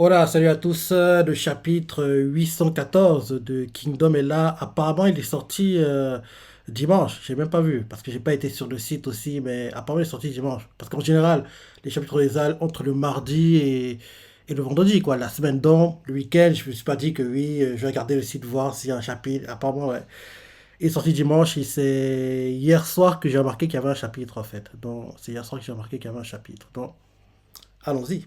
Hola, salut à tous. Le chapitre 814 de Kingdom est là. Apparemment, il est sorti dimanche. J'ai même pas vu parce que j'ai pas été sur le site aussi, mais apparemment, il est sorti dimanche. Parce qu'en général, les chapitres des Halles entre le mardi et le vendredi, quoi. La semaine d'an, le week-end, je me suis pas dit que oui, je vais regarder le site voir s'il y a un chapitre. Apparemment, ouais. Il est sorti dimanche et c'est hier soir que j'ai remarqué qu'il y avait un chapitre en fait. Donc, c'est hier soir que j'ai remarqué qu'il y avait un chapitre. Donc, allons-y.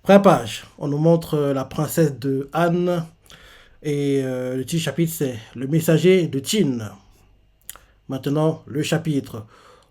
Première page, on nous montre la princesse de Anne et le petit chapitre c'est le messager de Tin. Maintenant, le chapitre.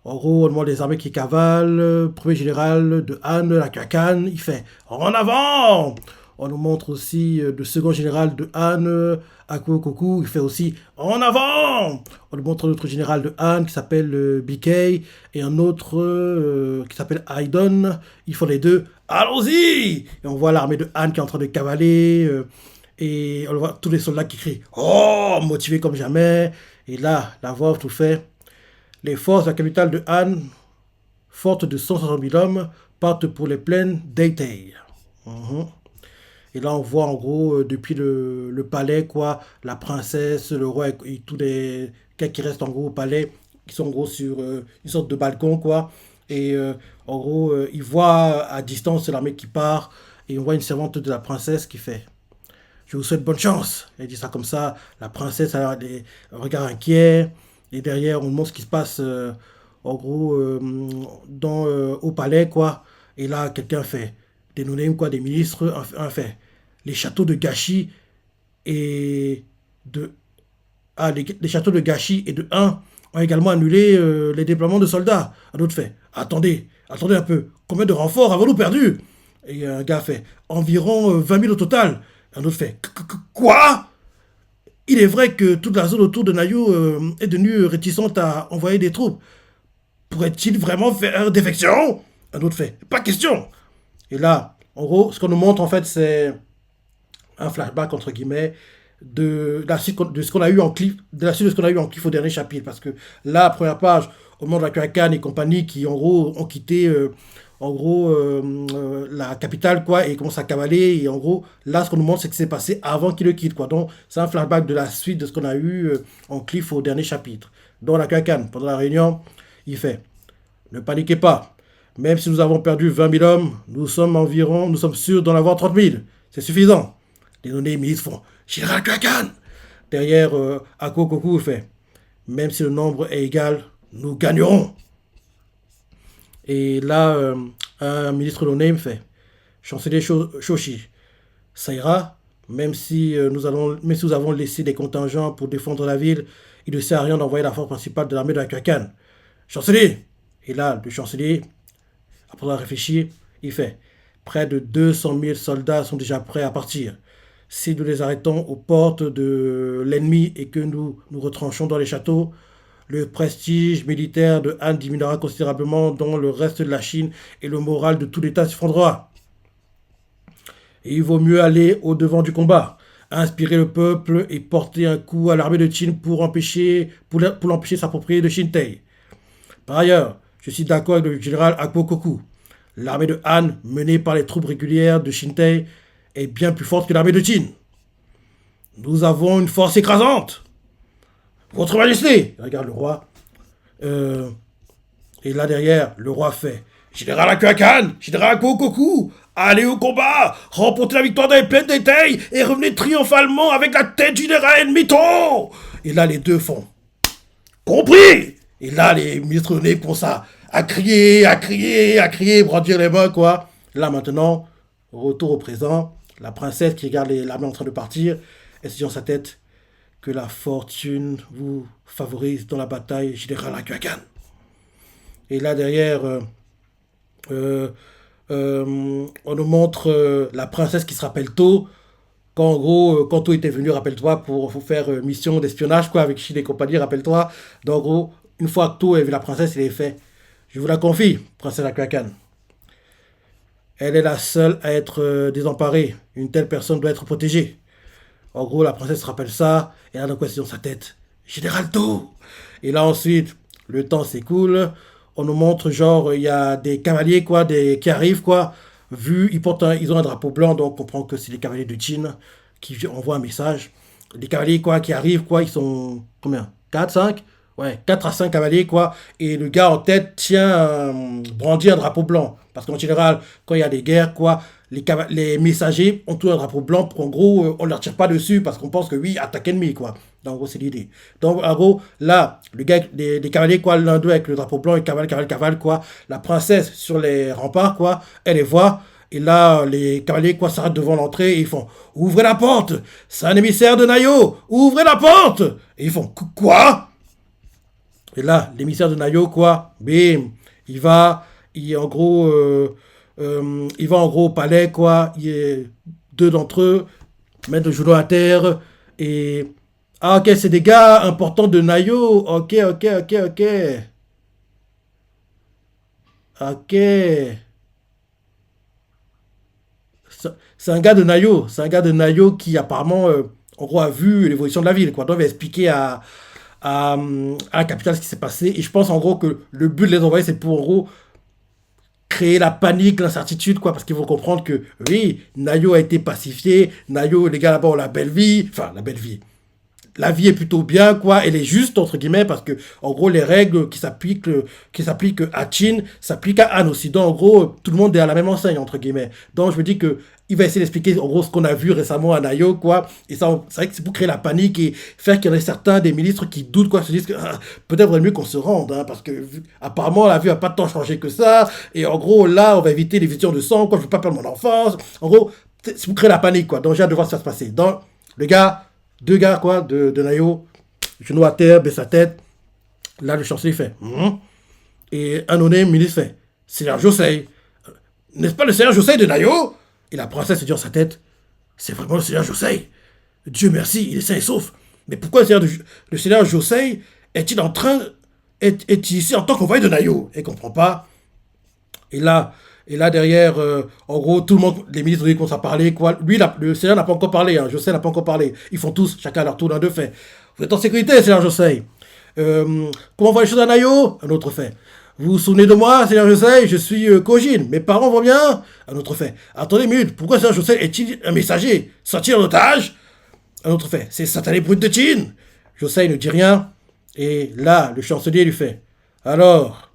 En gros, on montre les armées qui cavalent. Premier général de Anne, la Kakan, il fait en avant. On nous montre aussi le second général de Anne, Ako Koku, il fait aussi en avant. On nous montre l'autre général de Anne qui s'appelle BK et un autre qui s'appelle Aidon. Ils font les deux. Allons-y. Et on voit l'armée de Anne qui est en train de cavaler. Et on voit tous les soldats qui crient oh, motivés comme jamais. Et là, la voix tout fait. Les forces de la capitale de Han, fortes de 160 000 hommes, partent pour les plaines d'Eitei. Mhm. Et là, on voit en gros, depuis le palais, quoi, la princesse, le roi et tous les gars qui restent en gros au palais, qui sont en gros sur une sorte de balcon, quoi. Et en gros, ils voient à distance l'armée qui part, et on voit une servante de la princesse qui fait je vous souhaite bonne chance. Elle dit ça comme ça. La princesse a des regards inquiets. Et derrière, on montre ce qui se passe, en gros, au palais, quoi. Et là, quelqu'un fait des noms, quoi, des ministres, un fait les châteaux de Gachi et de. Ah, les châteaux de Gachi et de Un ont également annulé les déploiements de soldats. Un autre fait attendez un peu. Combien de renforts avons-nous perdu? Et un gars fait environ 20 000 au total. Un autre fait quoi? Il est vrai que toute la zone autour de Nayu est devenue réticente à envoyer des troupes. Pourrait-il vraiment faire défection? Un autre fait pas question. Et là, en gros, ce qu'on nous montre en fait, c'est un flashback entre guillemets de la suite de ce qu'on a eu en clip, de la suite de ce qu'on a eu en clip au dernier chapitre, parce que là, première page, au moment de la Kraken et compagnie qui en gros ont quitté la capitale quoi et commencent à cavaler et en gros là ce qu'on nous montre c'est que c'est passé avant qu'ils le quittent quoi, donc c'est un flashback de la suite de ce qu'on a eu en cliff au dernier chapitre. Dans la Kraken pendant la réunion il fait ne paniquez pas, même si nous avons perdu 20 000 hommes, nous sommes sûrs d'en avoir 30 000, c'est suffisant. Les données milices font Général Kraken. Derrière, Ako Koku fait même si le nombre est égal, nous gagnerons. Et là, un ministre no-name fait Chancelier Shoshi, ça ira, même si nous avons laissé des contingents pour défendre la ville, il ne sert à rien d'envoyer la force principale de l'armée de la Kraken. Chancelier. Et là, le chancelier, après avoir réfléchi, il fait près de 200 000 soldats sont déjà prêts à partir. Si nous les arrêtons aux portes de l'ennemi et que nous nous retranchons dans les châteaux, le prestige militaire de Han diminuera considérablement dans le reste de la Chine et le moral de tout l'État s'effondrera. Et il vaut mieux aller au devant du combat, inspirer le peuple et porter un coup à l'armée de Qin pour l'empêcher de s'approprier de Shintei. Par ailleurs, je suis d'accord avec le général Akpo Koku. L'armée de Han, menée par les troupes régulières de Shintei, est bien plus forte que l'armée de Qin. Nous avons une force écrasante. Votre Majesté, regarde le roi. Euh, et là derrière, le roi fait Général Akuakan, Général Kokoku, allez au combat, remportez la victoire dans les plaines d'Éteil et revenez triomphalement avec la tête du général Mito. Et là, les deux font compris. Et là, les ministres de nez commencent à crier, à crier, à crier, brandir les mains, quoi. Là, maintenant, retour au présent, la princesse qui regarde l'armée en train de partir, elle se dit dans sa tête que la fortune vous favorise dans la bataille générale Akuakan. Et là, derrière, euh, on nous montre la princesse qui se rappelle tôt. Quand en gros, quand To était venu, rappelle-toi, pour faire mission d'espionnage, quoi, avec Shin et compagnie, rappelle-toi. Donc, en gros, une fois que To a vu la princesse, il est fait. Je vous la confie, princesse Akuakan. Elle est la seule à être désemparée. Une telle personne doit être protégée. En gros, la princesse se rappelle ça, et elle a dans quoi c'est dans sa tête. Général To. Et là, ensuite, le temps s'écoule. On nous montre, genre, il y a des cavaliers, quoi, qui arrivent, quoi. ils ont un drapeau blanc, donc on comprend que c'est les cavaliers de Qin qui envoient un message. Les cavaliers, quoi, qui arrivent, quoi, ils sont combien? 4 5. Ouais, 4 à 5 cavaliers, quoi. Et le gars en tête brandit un drapeau blanc. Parce qu'en général, quand il y a des guerres, quoi, les messagers ont tout un drapeau blanc pour, en gros, on ne leur tire pas dessus parce qu'on pense que oui, attaque ennemi, quoi. Donc, en gros, c'est l'idée. Donc, en gros, là, le gars, les cavaliers, quoi, l'un d'eux avec le drapeau blanc, et cavale, quoi. La princesse sur les remparts, quoi, elle les voit. Et là, les cavaliers, quoi, s'arrêtent devant l'entrée et ils font ouvrez la porte! C'est un émissaire de Nayo! Ouvrez la porte! Et ils font quoi? Et là, l'émissaire de Nayo, quoi, bim, il va, il, en gros, il va en gros au palais, quoi. Il y a deux d'entre eux, mettent le genou à terre et. Ah, ok, c'est des gars importants de Nayo. Ok, ok, ok, ok. Ok. C'est un gars de Nayo. C'est un gars de Nayo qui apparemment, en gros, a vu l'évolution de la ville, quoi. Donc, il va expliquer à la capitale ce qui s'est passé. Et je pense en gros que le but de les envoyer, c'est pour en gros créer la panique, l'incertitude, quoi, parce qu'ils vont comprendre que oui, Nayo a été pacifié, Nayo, les gars là-bas ont la belle vie, enfin la belle vie. La vie est plutôt bien, quoi, elle est juste, entre guillemets, parce que, en gros, les règles qui s'appliquent à Chin s'appliquent à Han aussi. Donc, en gros, tout le monde est à la même enseigne, entre guillemets. Donc, je me dis que il va essayer d'expliquer, en gros, ce qu'on a vu récemment à Nayo, quoi. Et ça, c'est vrai que c'est pour créer la panique et faire qu'il y en ait certains des ministres qui doutent, quoi, se disent que peut-être vaudrait mieux qu'on se rende, hein, parce que, apparemment, la vie n'a pas tant changé que ça. Et en gros, là, on va éviter les visions de sang, quoi. Je veux pas perdre mon enfance. En gros, c'est pour créer la panique, quoi. Donc, j'ai hâte de voir ce qui va se passer. Donc, le gars, deux gars, quoi, de Nayo, genou à terre, baisse sa tête. Là, le chancelier fait. Et un honnête ministre fait. Seigneur Josei. N'est-ce pas le Seigneur Josei de Nayo? Et la princesse se dit dans sa tête. C'est vraiment le Seigneur Josei. Dieu merci, il est sain et sauf. Mais pourquoi le Seigneur Josei est-il en train. Est ici en tant qu'envoyé de Nayo? Elle ne comprend pas. Et là, derrière, en gros, tout le monde, les ministres ils commencent à parler, quoi. Lui, le Seigneur n'a pas encore parlé, hein. José n'a pas encore parlé. Ils font tous, chacun à leur tour, l'un d'eux fait. Vous êtes en sécurité, Seigneur José. Comment vont les choses à Nayo? Un autre fait. Vous vous souvenez de moi, Seigneur José? Je suis Kojin. Mes parents vont bien? Un autre fait. Attendez une minute, pourquoi Seigneur José est-il un messager? Sorti en otage? Un autre fait. C'est satané brut de Chin. José ne dit rien. Et là, le chancelier lui fait. Alors,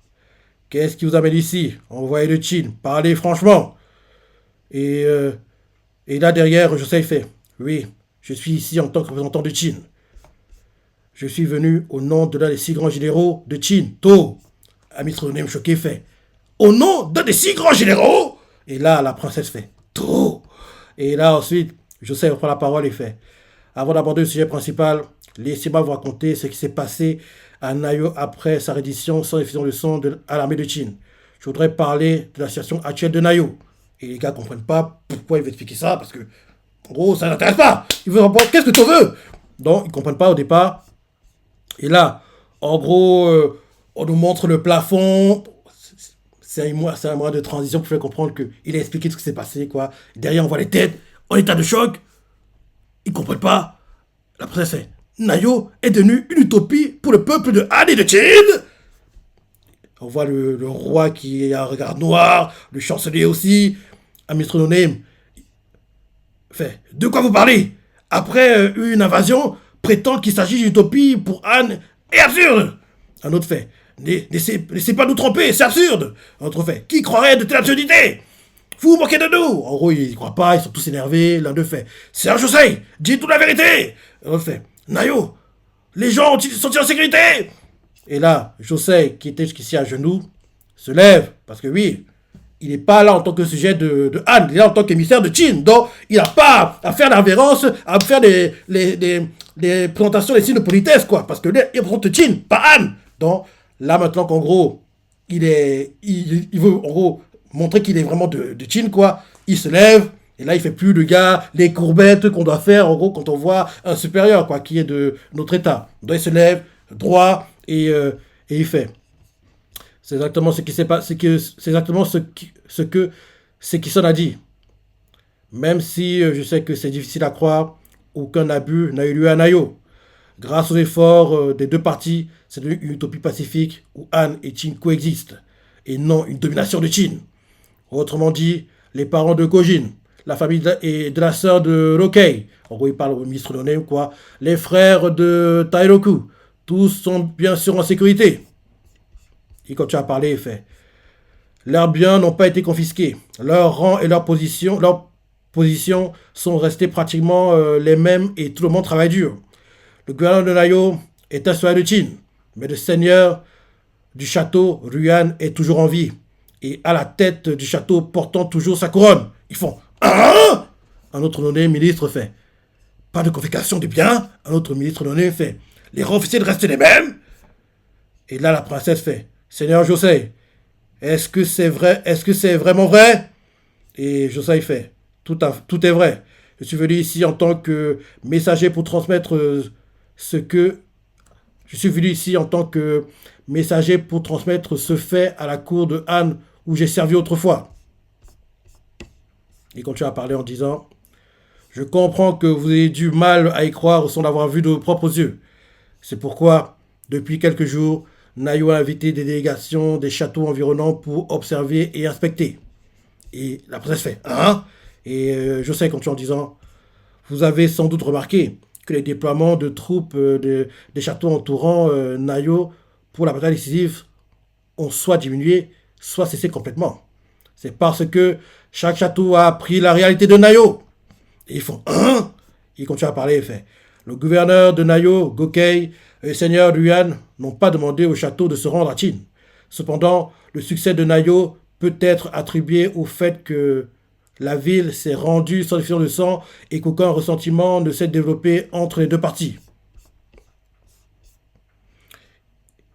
qu'est-ce qui vous amène ici? Envoyé de Chin, parlez franchement. Et, euh, et là derrière, José fait. Oui, je suis ici en tant que représentant de Chin. Je suis venu au nom de l'un des six grands généraux de Chin, To. Amitronem choqué fait. Au nom d'un des six grands généraux? Et là, la princesse fait. To. Et là ensuite, José reprend la parole et fait. Avant d'aborder le sujet principal, laissez-moi vous raconter ce qui s'est passé à Nayo après sa reddition sans diffusion de son à l'armée de Qin. Je voudrais parler de la situation actuelle de Nayo. Et les gars ne comprennent pas pourquoi il veut expliquer ça, parce que, en gros, ça n'intéresse pas. Il veut répondre, qu'est-ce que tu veux? Donc, ils ne comprennent pas au départ. Et là, en gros, on nous montre le plafond. C'est un moyen de transition pour faire comprendre qu'il a expliqué ce qui s'est passé, quoi. Derrière, on voit les têtes en état de choc. Ils ne comprennent pas. La princesse fait. Nayo est devenu une utopie pour le peuple de Han et de Qin. On voit le roi qui a un regard noir, le chancelier aussi, un métronome. Fait, de quoi vous parlez? Après une invasion, prétend qu'il s'agit d'une utopie pour Han est absurde. Un autre fait, laissez pas nous tromper, c'est absurde. Un autre fait, qui croirait de telle absurdité? Vous vous moquez de nous. En gros, ils ne croient pas, ils sont tous énervés. L'un d'eux fait, c'est un Josei, dis toute la vérité. L'autre fait, Nayo, les gens sont-ils en sécurité? Et là, Josei, qui était jusqu'ici à genoux, se lève, parce que oui, il n'est pas là en tant que sujet de Han, il est là en tant qu'émissaire de Qin. Donc, il n'a pas à faire la révérence, à faire les présentations, les signes de politesse, quoi. Parce que là, il représente Qin, pas Han. Donc, là, maintenant qu'en gros, il veut, en gros, montrer qu'il est vraiment de Qin, quoi. Il se lève, et là, il fait plus le gars, les courbettes qu'on doit faire, en gros, quand on voit un supérieur, quoi, qui est de notre état. Donc, il se lève, droit, et il fait. C'est exactement ce qui s'est passé, c'est exactement ce qui s'en a dit. Même si je sais que c'est difficile à croire, aucun abus n'a eu lieu à Nayo. Grâce aux efforts des deux parties, c'est devenu une utopie pacifique où Han et Qin coexistent, et non une domination de Qin. Autrement dit, les parents de Kojin, la famille et de la sœur de Rokei. En gros, il parle au ministre de Name, quoi. Les frères de Tairoku. Tous sont bien sûr en sécurité. Et quand tu as parlé, il fait. Leurs biens n'ont pas été confisqués. Leur rang et leur position sont restés pratiquement les mêmes et tout le monde travaille dur. Le gouverneur de Nayo est un citoyen de Chin, mais le seigneur du château, Ruan, est toujours en vie et à la tête du château portant toujours sa couronne. Ils font ah. Un autre nommé ministre fait pas de confiscation des biens. Un autre ministre nommé fait les rangs officiels restent les mêmes. Et là, la princesse fait Seigneur Josei, est-ce que c'est vrai? Est-ce que c'est vraiment vrai? Et Josei fait tout est vrai. Je suis venu ici en tant que messager pour transmettre ce que. Je suis venu ici en tant que messager pour transmettre ce fait à la cour de Han où j'ai servi autrefois. Il continue à parler en disant je comprends que vous ayez du mal à y croire sans l'avoir vu de vos propres yeux. C'est pourquoi, depuis quelques jours, Nayo a invité des délégations des châteaux environnants pour observer et inspecter. Et la princesse fait hein. Et je sais quand tu en disant vous avez sans doute remarqué que les déploiements de troupes des châteaux entourant Nayo pour la bataille décisive ont soit diminué, soit cessé complètement. C'est parce que chaque château a appris la réalité de Nayo. Et ils font hein. Il continue à parler et fait le gouverneur de Nayo, Gokei, et le seigneur Ruan n'ont pas demandé au château de se rendre à Chin. Cependant, le succès de Nayo peut être attribué au fait que la ville s'est rendue sans effusion de sang et qu'aucun ressentiment ne s'est développé entre les deux parties.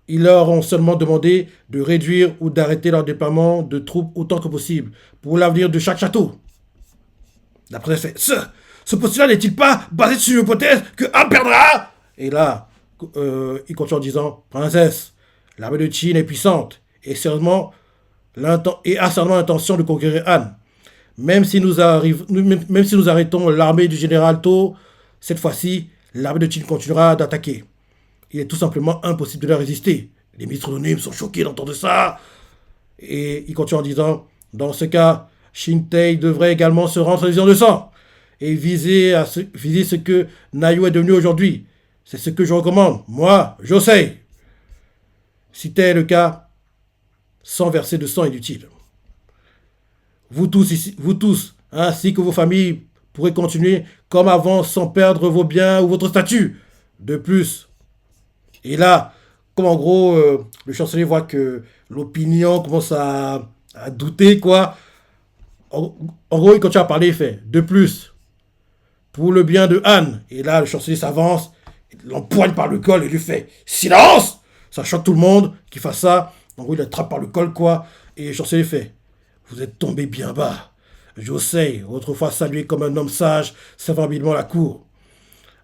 Ils leur ont seulement demandé de réduire ou d'arrêter leur déploiement de troupes autant que possible pour l'avenir de chaque château. La princesse fait ce postulat n'est-il pas basé sur l'hypothèse que Han perdra? Et là, il continue en disant princesse, l'armée de Qin est puissante et a sérieusement l'intention de conquérir Han. Même si nous arrêtons l'armée du général To, cette fois-ci, l'armée de Qin continuera d'attaquer. Il est tout simplement impossible de leur résister. Les ministres de Nîmes sont choqués d'entendre ça. Et il continue en disant dans ce cas, Shintei devrait également se rendre en de sang et viser ce que Nayo est devenu aujourd'hui. C'est ce que je recommande. Moi, Josei. Si tel est le cas, sans verser de sang inutile. Vous tous, ainsi que vos familles, pourrez continuer comme avant sans perdre vos biens ou votre statut. De plus. Et là, comme en gros, le chancelier voit que l'opinion commence à douter, quoi. En gros, il continue à parler, il fait de plus. Pour le bien de Han. Et là, le chancelier s'avance, l'empoigne par le col et lui fait silence. Ça choque tout le monde qu'il fasse ça. En gros, il l'attrape par le col, quoi. Et le chancelier fait vous êtes tombé bien bas. Josei, autrefois salué comme un homme sage, servant habilement la cour,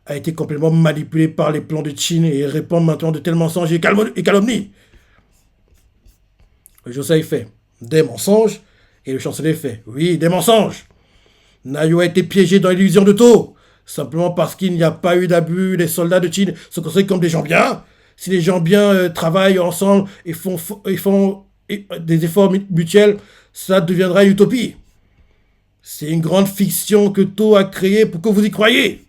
a été complètement manipulé par les plans de Qin et répand maintenant de tels mensonges et calomnies. Josei fait des mensonges. Et le chancelier fait oui, des mensonges. Nayo a été piégé dans l'illusion de To, simplement parce qu'il n'y a pas eu d'abus. Les soldats de Qin sont considérés comme des gens bien. Si les gens bien travaillent ensemble et font des efforts mutuels, ça deviendra une utopie. C'est une grande fiction que To a créée pour que vous y croyiez.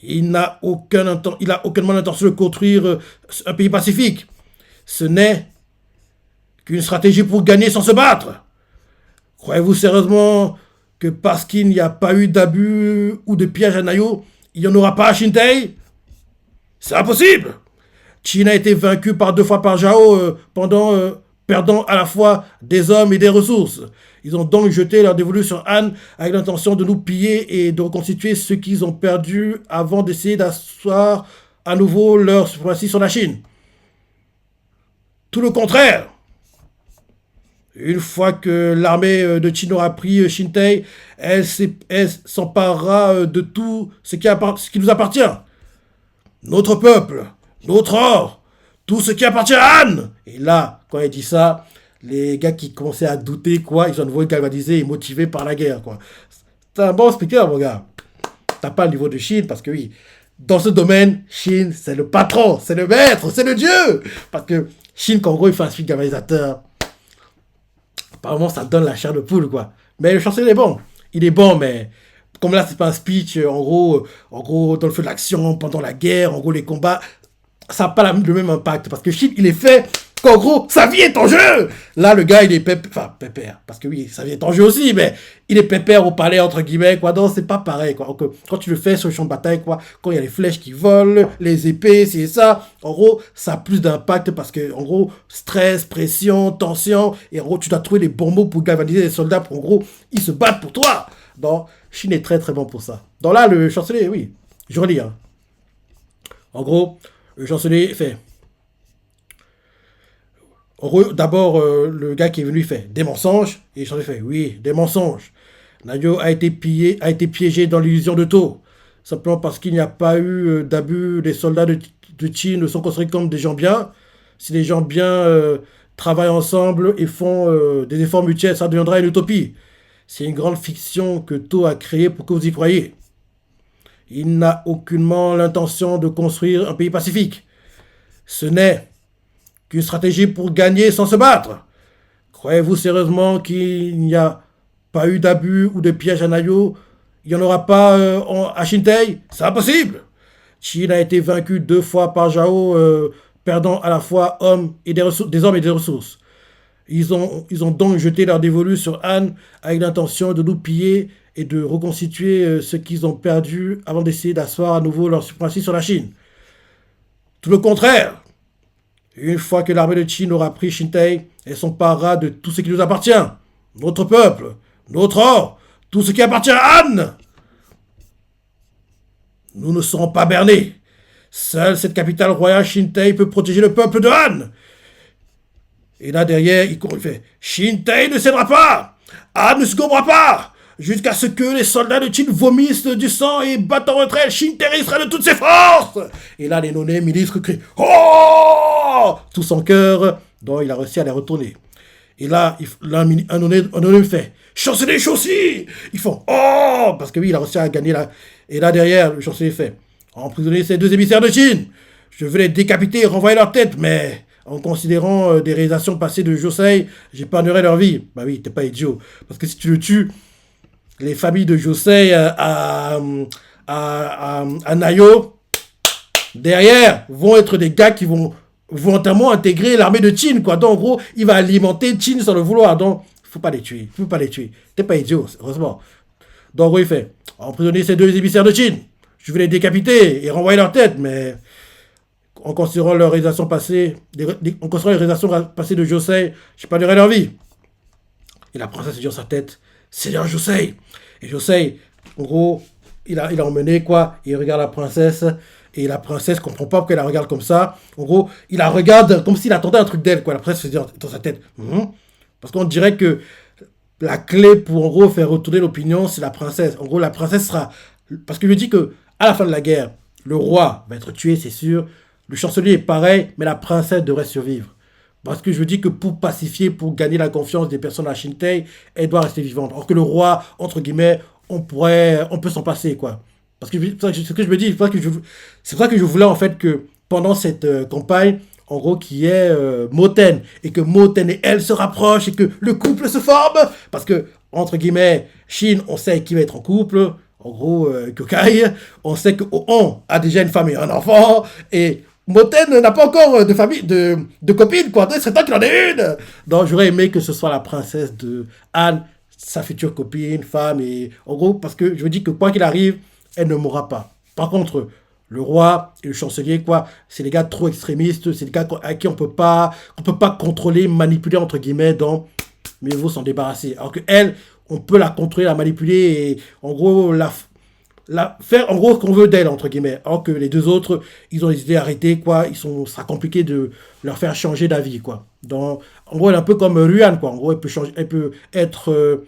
Il n'a aucunement l'intention de construire un pays pacifique. Ce n'est qu'une stratégie pour gagner sans se battre. Croyez-vous sérieusement que parce qu'il n'y a pas eu d'abus ou de piège à Nayo, il n'y en aura pas à Shintei? C'est impossible. Qin a été vaincu par 2 fois par Zhao perdant à la fois des hommes et des ressources. Ils ont donc jeté leur dévolu sur Han avec l'intention de nous piller et de reconstituer ce qu'ils ont perdu avant d'essayer d'asseoir à nouveau leur suprématie sur la Chine. Tout le contraire. Une fois que l'armée de Qin aura pris Shintei, elle s'emparera de tout ce qui nous appartient. Notre peuple, notre or, tout ce qui appartient à Han. Et là, quand il dit ça, les gars qui commençaient à douter, quoi, ils ont de nouveau galvanisés et motivés par la guerre, quoi. C'est un bon speaker, mon gars. T'as pas le niveau de Chine, parce que oui, dans ce domaine, Chine, c'est le patron, c'est le maître, c'est le dieu. Parce que Chine, qu'en gros, il fait un speak galvanisateur. Apparemment, ça donne la chair de poule, quoi. Mais le chancelier est bon. Il est bon, mais comme là, c'est pas un speech, en gros, dans le feu de l'action, pendant la guerre, en gros, les combats, ça n'a pas le même impact. Parce que Chine, il est fait qu'en gros, sa vie est en jeu. Là, le gars, il est enfin, pépère. Parce que oui, sa vie est en jeu aussi, mais il est pépère au palais, entre guillemets, quoi. Non, c'est pas pareil, quoi. Donc, quand tu le fais sur le champ de bataille, quoi, quand il y a les flèches qui volent, les épées, c'est ça, en gros, ça a plus d'impact parce que, en gros, stress, pression, tension, et en gros, tu dois trouver les bons mots pour galvaniser les soldats pour, en gros, ils se battent pour toi. Donc, Chine est très, très bon pour ça. Donc là, le chancelier, oui, je relis, hein. En gros, le chancelier fait. En gros, d'abord, le gars qui est venu fait des mensonges. Et le chancelier fait oui, des mensonges. Nayo a été pillé, a été piégé dans l'illusion de taux. Simplement parce qu'il n'y a pas eu d'abus. Les soldats de Chine sont construits comme des gens bien. Si les gens bien travaillent ensemble et font des efforts mutuels, ça deviendra une utopie. C'est une grande fiction que Tao a créée pour que vous y croyez. Il n'a aucunement l'intention de construire un pays pacifique. Ce n'est qu'une stratégie pour gagner sans se battre. Croyez-vous sérieusement qu'il n'y a pas eu d'abus ou de piège à Nayo? Il n'y en aura pas à Shintei? C'est impossible. Chine a été vaincu 2 fois par Zhao, perdant à la fois des hommes et des ressources. Ils ont donc jeté leur dévolu sur Han avec l'intention de nous piller et de reconstituer ce qu'ils ont perdu avant d'essayer d'asseoir à nouveau leur suprématie sur la Chine. Tout le contraire. Une fois que l'armée de Chine aura pris Shintei, elle s'emparera de tout ce qui nous appartient. Notre peuple, notre or, tout ce qui appartient à Han. Nous ne serons pas bernés. Seule cette capitale royale Shintei peut protéger le peuple de Han. Et là derrière, il court, il fait Shintei ne cédera pas. Han ne se gommera pas. Jusqu'à ce que les soldats de Chine vomissent du sang et battent en retraite, Shintei résistera de toutes ses forces. Et là, les nommés ministres crient Oh tous en cœur, donc il a réussi à les retourner. Et là, un nommé fait Chancelier Chaussy. Ils font Oh parce que oui, il a réussi à gagner là. Et là derrière, le chancelier fait emprisonner ces 2 émissaires de Chine. Je veux les décapiter et renvoyer leur tête, mais en considérant des réalisations passées de Josei, j'épargnerai leur vie. Bah oui, t'es pas idiot. Parce que si tu le tues, les familles de Josei à Nayo, derrière, vont être des gars qui vont volontairement intégrer l'armée de Chine, quoi. Donc, en gros, il va alimenter Chine sans le vouloir. Donc, faut pas les tuer. Faut pas les tuer. T'es pas idiot, heureusement. Donc, en gros, il fait emprisonner ces 2 émissaires de Chine. Je vais les décapiter et renvoyer leur tête, mais en considérant leur réalisation passée, en considérant les réalisations passées de Josei, j'épargnerai leur vie. Et la princesse dit dans sa tête, Seigneur Josei. Et Josei, en gros, il a emmené quoi. Il regarde la princesse. Et la princesse comprend pas pourquoi elle la regarde comme ça. En gros, il la regarde comme s'il attendait un truc d'elle, quoi. La princesse se dit dans sa tête. Parce qu'on dirait que la clé pour, en gros, faire retourner l'opinion, c'est la princesse. En gros, la princesse sera... Parce que je dis que à la fin de la guerre, le roi va être tué, c'est sûr. Le chancelier est pareil, mais la princesse devrait survivre. Parce que je dis que pour pacifier, pour gagner la confiance des personnes à Shintei, elle doit rester vivante. Alors que le roi, entre guillemets, on peut s'en passer, quoi. Parce que c'est ce que je me dis, c'est pour ça que je voulais en fait que pendant cette campagne, en gros, qu'il y ait Moten, et que Moten et elle se rapprochent, et que le couple se forme. Parce que, entre guillemets, Chine, on sait qui va être en couple. En gros, Kokai, on sait que On a déjà une femme et un enfant, et Moten n'a pas encore de famille, de copine, quoi. Donc, il serait temps qu'il en ait une. Donc, j'aurais aimé que ce soit la princesse de Anne, sa future copine, femme, et en gros, parce que je me dis que quoi qu'il arrive, elle ne mourra pas. Par contre, le roi et le chancelier, quoi, c'est des gars trop extrémistes, c'est des gars à qui on peut pas contrôler, manipuler, entre guillemets, donc, mieux vaut s'en débarrasser. Alors que elle, on peut la contrôler, la manipuler, et en gros, faire en gros ce qu'on veut d'elle, entre guillemets. Alors que les 2 autres, ils ont décidé d'arrêter, quoi. Ça sera compliqué de leur faire changer d'avis, quoi. Donc, en gros, elle est un peu comme Ruan, quoi. En gros, elle peut être,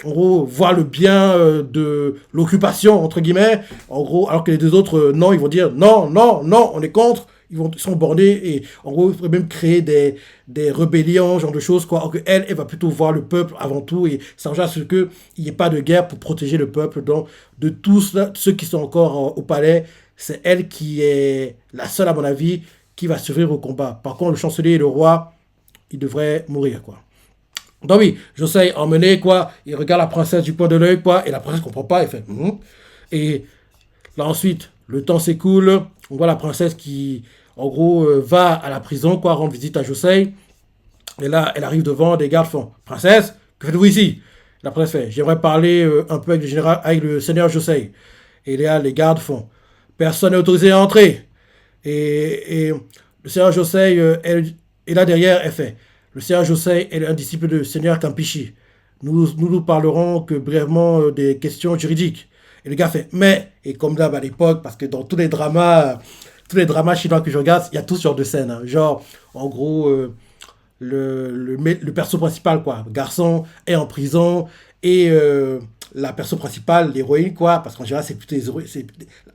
en gros, voir le bien de l'occupation, entre guillemets. En gros, alors que les 2 autres, non, ils vont dire non, non, non, on est contre. Ils sont bornés et en gros, il faudrait même créer des rébellions, genre de choses, quoi. Alors qu'elle, elle va plutôt voir le peuple avant tout et s'arranger à ce qu'il n'y ait pas de guerre pour protéger le peuple. Donc, de tous ceux qui sont encore au palais, c'est elle qui est la seule, à mon avis, qui va survivre au combat. Par contre, le chancelier et le roi, ils devraient mourir, quoi. Donc oui, José emmené, quoi, il regarde la princesse du coin de l'œil, quoi, et la princesse comprend pas, elle fait, mhm. Et là ensuite, le temps s'écoule, on voit la princesse qui, en gros, va à la prison, quoi, rendre visite à José, et là, elle arrive devant, des gardes font, princesse, que faites-vous ici? La princesse fait, j'aimerais parler un peu avec le général, avec le seigneur José. Et là, les gardes font, personne n'est autorisé à entrer. Et le Seigneur José, et là derrière, elle fait le Seigneur José est un disciple du Seigneur Campichi. Nous parlerons que brièvement des questions juridiques. Et le gars fait mais, et comme d'hab à l'époque, parce que dans tous les dramas chinois que je regarde, il y a tout ce genre de scènes. Hein. Genre, en gros, le perso principal, quoi, le garçon est en prison et la perso principale, l'héroïne, quoi, parce qu'en général, c'est plutôt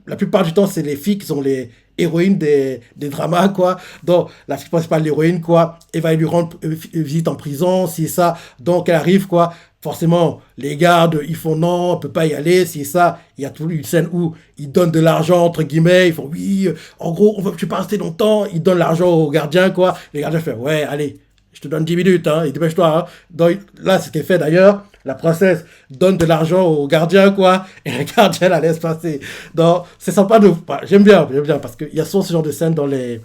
la plupart du temps, c'est les filles qui sont les héroïnes des dramas, quoi. Donc, la fille principale, l'héroïne, quoi, elle va lui rendre visite en prison, si ça. Donc, elle arrive, quoi. Forcément, les gardes, ils font non, on peut pas y aller, si ça. Il y a toute une scène où ils donnent de l'argent, entre guillemets, ils font oui, en gros, on veut que tu pas rester longtemps, ils donnent l'argent aux gardiens, quoi. Les gardiens font ouais, allez, je te donne 10 minutes, hein, et dépêche-toi. Hein. Donc, là, ce qui est fait d'ailleurs, la princesse donne de l'argent au gardien, quoi, et le gardien la laisse passer. Donc, c'est sympa de. Bah, j'aime bien, parce qu'il y a souvent ce genre de scène dans les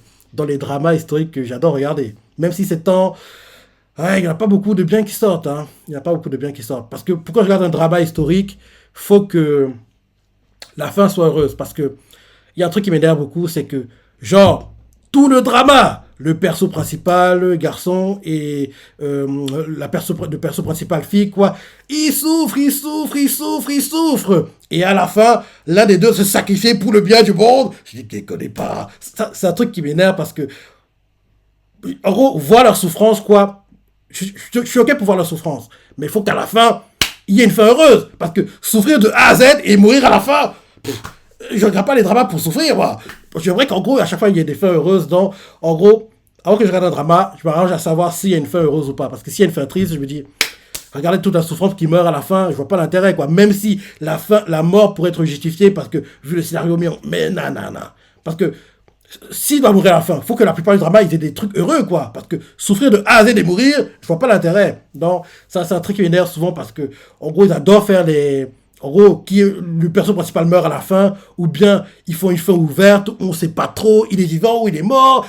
dramas historiques que j'adore regarder. Même si c'est temps. Ouais, il n'y a pas beaucoup de biens qui sortent. Hein. Il n'y a pas beaucoup de biens qui sortent. Parce que pourquoi je regarde un drama historique, faut que la fin soit heureuse. Parce que il y a un truc qui m'énerve beaucoup, c'est que, genre, tout le drama, le perso principal, le garçon, et le perso principal fille, quoi, il souffre, il souffre, il souffre, il souffre. Et à la fin, l'un des deux se sacrifie pour le bien du monde. Je dis, qu'il connaît pas. C'est un truc qui m'énerve parce que, en gros, voir leur souffrance, quoi. Je suis OK pour voir leur souffrance. Mais il faut qu'à la fin, il y ait une fin heureuse. Parce que souffrir de A à Z et mourir à la fin, je regarde pas les dramas pour souffrir, moi. J'aimerais qu'en gros, à chaque fois, il y ait des fins heureuses. Donc, en gros, avant que je regarde un drama, je m'arrange à savoir s'il y a une fin heureuse ou pas. Parce que s'il y a une fin triste, je me dis, regardez toute la souffrance qui meurt à la fin, je vois pas l'intérêt, quoi. Même si la fin, la mort pourrait être justifiée parce que, vu le scénario, mais non, non, non. Parce que, s'il doit mourir à la fin, il faut que la plupart du drama, ils aient des trucs heureux, quoi. Parce que souffrir de A à Z et mourir, je vois pas l'intérêt. Donc, ça, c'est un truc qui m'énerve souvent parce que, en gros, ils adorent faire les. En gros, le personnage principal meurt à la fin, ou bien ils font une fin ouverte, on sait pas trop, il est vivant ou il est mort.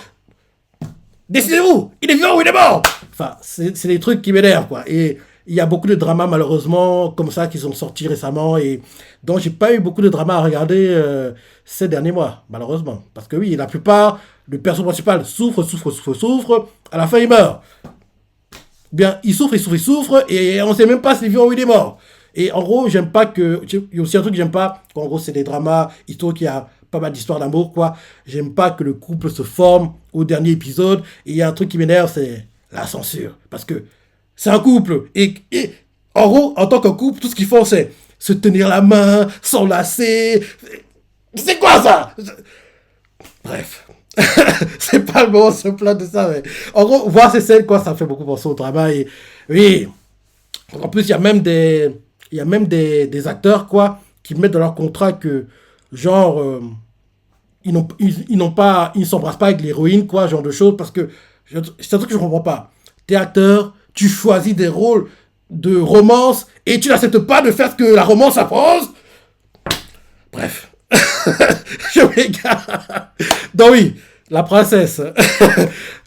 Décidez-vous, il est vivant ou il est mort. Enfin, c'est des trucs qui m'énervent, quoi. Et il y a beaucoup de dramas, malheureusement, comme ça, qui sont sortis récemment. Et donc, j'ai pas eu beaucoup de dramas à regarder ces derniers mois, malheureusement. Parce que oui, la plupart, le personnage principal souffre, souffre, souffre, souffre. À la fin, il meurt. Bien, il souffre, il souffre, il souffre. Et on sait même pas s'il est vivant ou il est mort. Et en gros, j'aime pas que. Il y a aussi un truc que j'aime pas. En gros, c'est des dramas historiques, il y a pas mal d'histoires d'amour, quoi. J'aime pas que le couple se forme au dernier épisode. Et il y a un truc qui m'énerve, c'est la censure. Parce que c'est un couple. Et en gros, en tant que couple, tout ce qu'ils font, c'est se tenir la main, s'enlacer. C'est quoi ça? Bref. C'est pas le moment de se plaindre de ça, mais en gros, voir ces scènes, quoi, ça fait beaucoup penser au travail. Et oui, en plus, il y a même des acteurs, quoi, qui mettent dans leur contrat que, genre, ils n'ont pas, ils ne s'embrassent pas avec l'héroïne, quoi, genre de choses, parce que c'est un truc que je comprends pas. T'es acteur, tu choisis des rôles de romance et tu n'acceptes pas de faire ce que la romance impose. Bref, je m'égare. Donc oui, la princesse,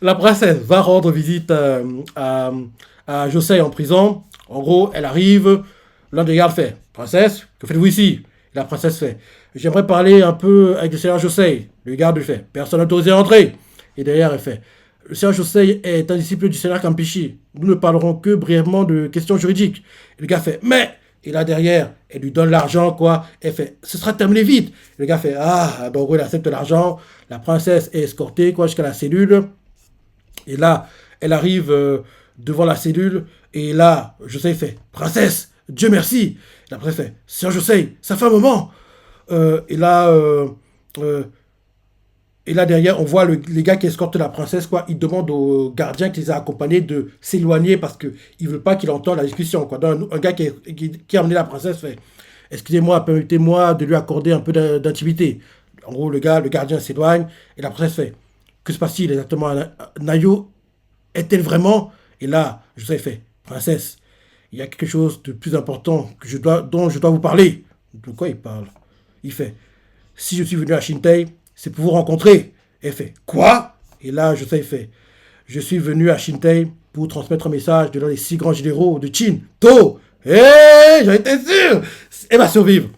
la princesse va rendre visite à José en prison. En gros, elle arrive, l'un des gardes fait, princesse, que faites-vous ici? La princesse fait, j'aimerais parler un peu avec le seigneur José. Le garde lui fait, personne n'a autorisé à entrer. Et derrière, elle fait, le seigneur José est un disciple du seigneur Campichi. Nous ne parlerons que brièvement de questions juridiques. Et le gars fait, mais et là derrière, elle lui donne l'argent, quoi. Elle fait, ce sera terminé vite. Et le gars fait, ah, donc il accepte l'argent. La princesse est escortée, quoi, jusqu'à la cellule. Et là, elle arrive devant la cellule. Et là, José fait, princesse, Dieu merci. Et la princesse fait, sœur José, ça fait un moment. Euh, et là, euh, euh, et là, derrière, on voit les gars qui escortent la princesse, quoi. Ils demandent au gardien qui les a accompagnés de s'éloigner parce qu'ils ne veulent pas qu'il entende la discussion, quoi. Donc, un gars qui a amené la princesse fait, excusez-moi, permettez-moi de lui accorder un peu d'intimité. En gros, le gardien s'éloigne et la princesse fait, que se passe-t-il exactement? Nayo est-elle vraiment? Et là, Joseph fait, Princesse, il y a quelque chose de plus important dont je dois vous parler. De quoi il parle? Il fait, si je suis venu à Shintai, c'est pour vous rencontrer. Elle fait, quoi? Et là, je sais, il fait, je suis venu à Shintai pour transmettre un message de l'un des 6 grands généraux de Qin, To. Hé, j'en étais sûr. Elle va survivre.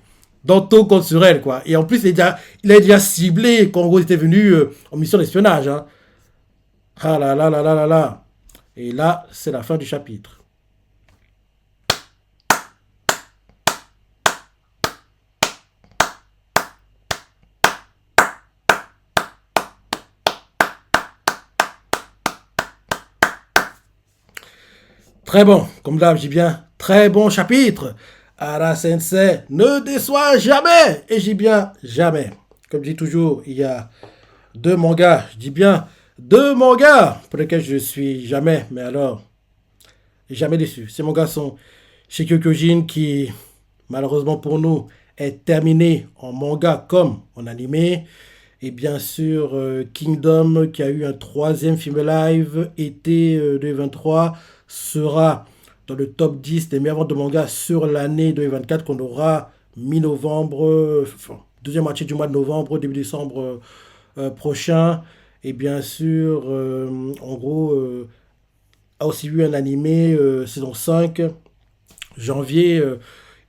Dans To compte sur elle, quoi. Et en plus, il a déjà ciblé qu'en gros, il était venu en mission d'espionnage. Hein. Ah là là là là là là. Et là, c'est la fin du chapitre. Très bon, comme d'hab, je dis bien, très bon chapitre. Ara Sensei ne déçoit jamais. Et j'ai bien jamais. Comme je dis toujours, il y a 2 mangas, je dis bien 2 mangas pour lesquels je suis jamais, mais alors, jamais déçu. Ces mangas sont Shikyo Kyojin qui, malheureusement pour nous, est terminé en manga comme en animé. Et bien sûr, Kingdom, qui a eu un troisième film live été 2023, sera dans le top 10 des meilleures ventes de manga sur l'année 2024 qu'on aura mi-novembre, enfin, deuxième moitié du mois de novembre, début décembre prochain. Et bien sûr, en gros, a aussi eu un animé saison 5 janvier,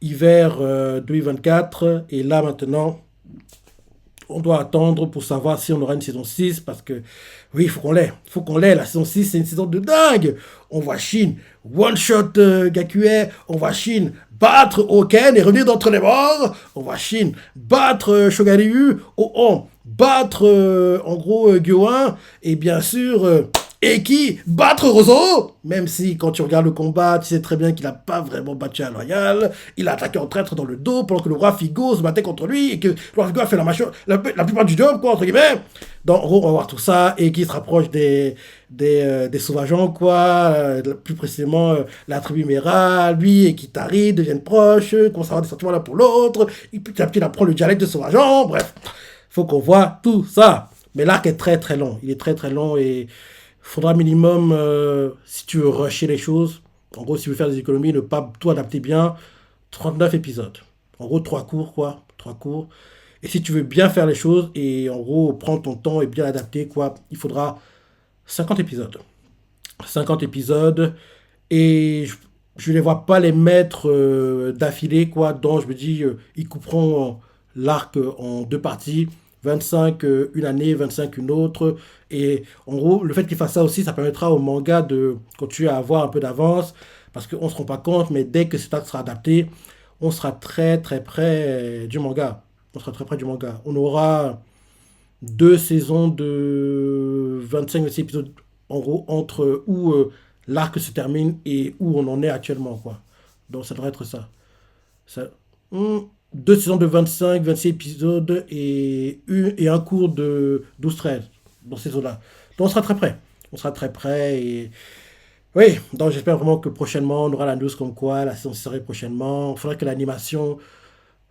hiver 2024. Et là maintenant, on doit attendre pour savoir si on aura une saison 6 parce que oui, il faut qu'on l'ait. Il faut qu'on l'ait. La saison 6 c'est une saison de dingue. On voit Shin one-shot Gakue. On voit Shin battre Oken et revenir d'entre les morts. On voit Shin battre Shogaryu. On battre en gros Gyoin. Et bien sûr, Eki battre Rozo. Même si quand tu regardes le combat, tu sais très bien qu'il n'a pas vraiment battu un loyal. Il a attaqué en traître dans le dos pendant que le roi Figo se battait contre lui et que le roi Figo a fait la plupart du job, quoi, entre guillemets. Donc, en gros, on va voir tout ça et qui se rapproche des sauvageons, quoi. Plus précisément, la tribu Mera, lui et Kitari deviennent proches, commencent à avoir des sentiments l'un pour l'autre. Et petit à petit, il apprend le dialecte de sauvageons. Bref, faut qu'on voit tout ça. Mais l'arc est très très long. Il est très très long et faudra minimum, si tu veux rusher les choses, en gros, si tu veux faire des économies, ne pas tout adapter bien, 39 épisodes. En gros, 3 cours, quoi. 3 cours. Et si tu veux bien faire les choses et en gros, prendre ton temps et bien adapter, quoi, il faudra 50 épisodes. 50 épisodes. Et je ne les vois pas les mettre d'affilée, quoi. Donc, je me dis, ils couperont l'arc en 2 parties. 25 une année, 25 une autre. Et en gros, le fait qu'ils fassent ça aussi, ça permettra au manga de continuer à avoir un peu d'avance. Parce qu'on ne se rend pas compte, mais dès que cet arc sera adapté, on sera très très près du manga. On sera très près du manga. On aura 2 saisons de 25-26 épisodes, en gros, entre où l'arc se termine et où on en est actuellement, quoi. Donc ça devrait être ça. Ça- hmm, 2 saisons de 25-26 épisodes et un cours de 12-13 dans ces eaux-là. Donc on sera très près. On sera très près et oui, donc j'espère vraiment que prochainement on aura la news comme quoi la saison serait prochainement. Il faudrait que l'animation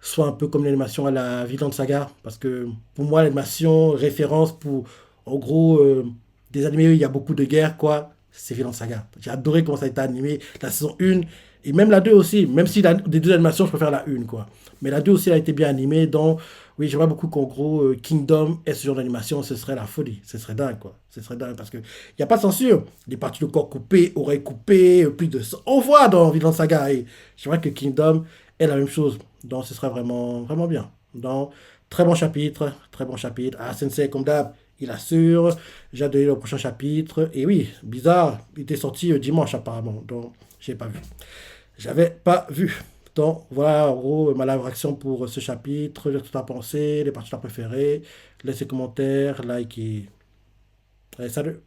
soit un peu comme l'animation à la Vinland Saga. Parce que pour moi, l'animation, référence pour, en gros, des animés où il y a beaucoup de guerre, quoi, c'est Vinland Saga. J'ai adoré comment ça a été animé, la saison 1, et même la 2 aussi. Même si des 2 animations, je préfère la 1, quoi. Mais la 2 aussi a été bien animée, donc oui, j'aimerais beaucoup qu'en gros, Kingdom ait ce genre d'animation, ce serait la folie. Ce serait dingue, quoi. Ce serait dingue, parce qu'il n'y a pas de censure. Des parties de corps coupées, oreilles coupées, plus de sang. On voit dans Vinland Saga, et j'aimerais que Kingdom ait la même chose. Donc ce sera vraiment, vraiment bien. Donc, très bon chapitre, très bon chapitre. Ah, Sensei, comme d'hab, il assure. J'ai hâte de lire le prochain chapitre. Et oui, bizarre, il était sorti dimanche apparemment. Donc, j'ai pas vu. J'avais pas vu. Donc, voilà, en gros, ma live réaction pour ce chapitre. Tout à pensé, les parties préférées. Laissez commentaires, like et... Allez, salut!